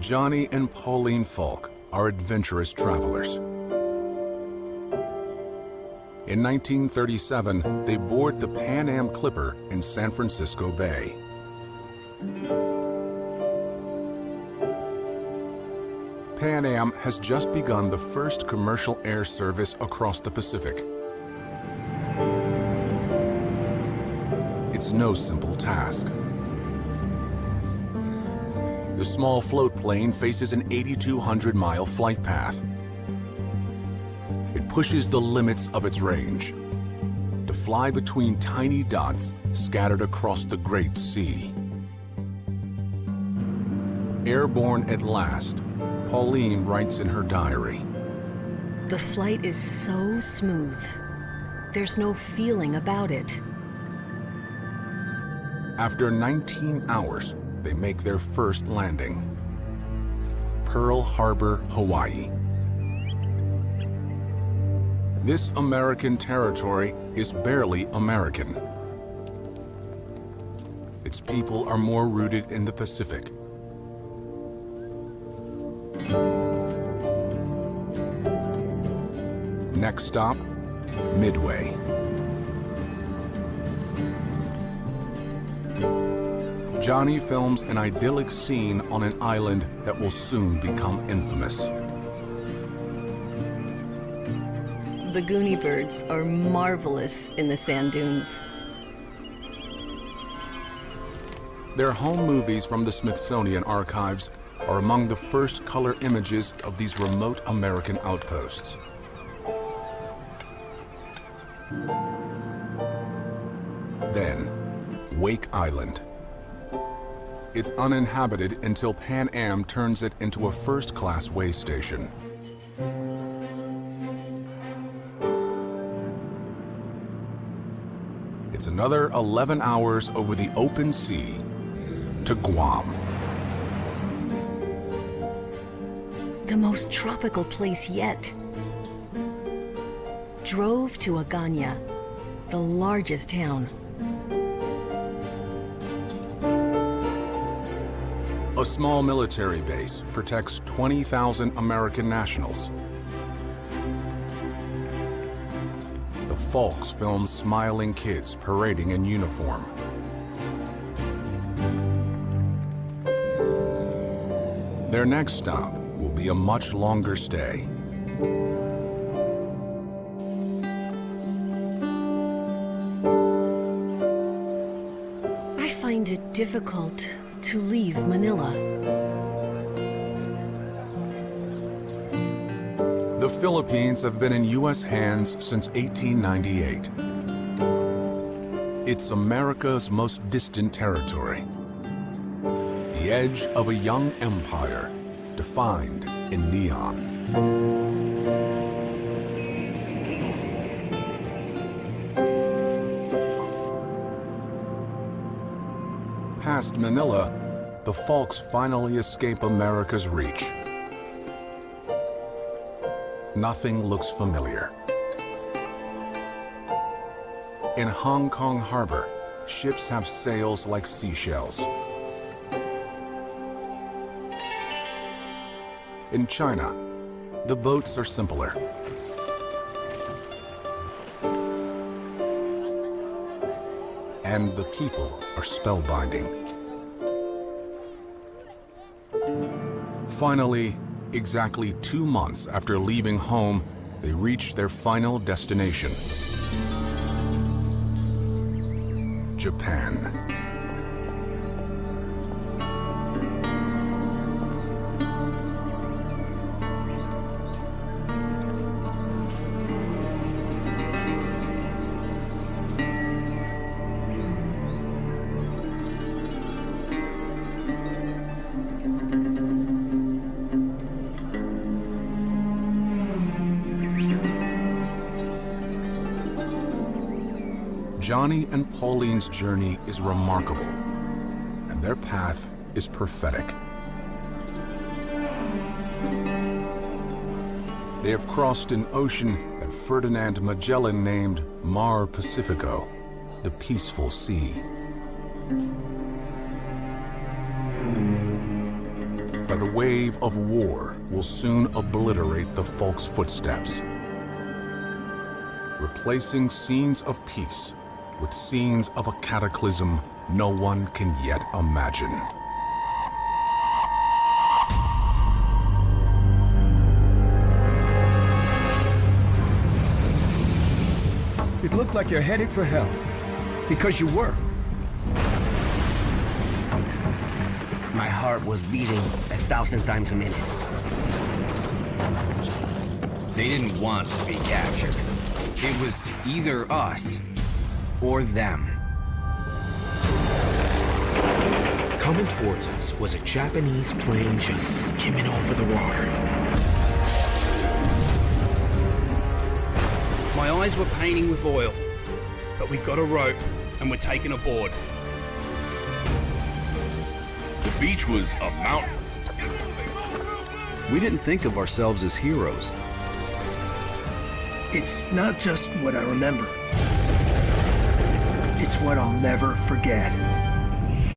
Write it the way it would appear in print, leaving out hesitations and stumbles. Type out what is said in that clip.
Johnny and Pauline Falk are adventurous travelers. In 1937, they board the Pan Am Clipper in San Francisco Bay. Pan Am has just begun the first commercial air service across the Pacific. It's no simple task. The small float plane faces an 8,200-mile flight path. It pushes the limits of its range to fly between tiny dots scattered across the Great Sea. Airborne at last, Pauline writes in her diary, "The flight is so smooth. There's no feeling about it." After 19 hours, they make their first landing. Pearl Harbor, Hawaii. This American territory is barely American. Its people are more rooted in the Pacific. Next stop, Midway. Johnny films an idyllic scene on an island that will soon become infamous. The Goonie birds are marvelous in the sand dunes. Their home movies from the Smithsonian archives are among the first color images of these remote American outposts. Then, Wake Island. It's uninhabited until Pan Am turns it into a first-class way station. It's another 11 hours over the open sea to Guam. The most tropical place yet. Drove to Agana, the largest town. A small military base protects 20,000 American nationals. The Falks film smiling kids parading in uniform. Their next stop will be a much longer stay. I find it difficult to leave Manila. The Philippines have been in U.S. hands since 1898. It's America's most distant territory. The edge of a young empire defined in neon. Past Manila, the Falks finally escape America's reach. Nothing looks familiar. In Hong Kong Harbor, ships have sails like seashells. In China, the boats are simpler. And the people are spellbinding. Finally, exactly 2 months after leaving home, they reach their final destination. Japan. Johnny and Pauline's journey is remarkable, and their path is prophetic. They have crossed an ocean that Ferdinand Magellan named Mar Pacifico, the peaceful sea. that a wave of war will soon obliterate the Folk's footsteps, replacing scenes of peace with scenes of a cataclysm no one can yet imagine. It looked like you're headed for hell. Because you were. My heart was beating 1,000 times a minute. They didn't want to be captured. It was either us or them. Coming towards us was a Japanese plane just skimming over the water. My eyes were paining with oil, but we got a rope and were taken aboard. The beach was a mountain. We didn't think of ourselves as heroes. It's not just what I remember. It's what I'll never forget.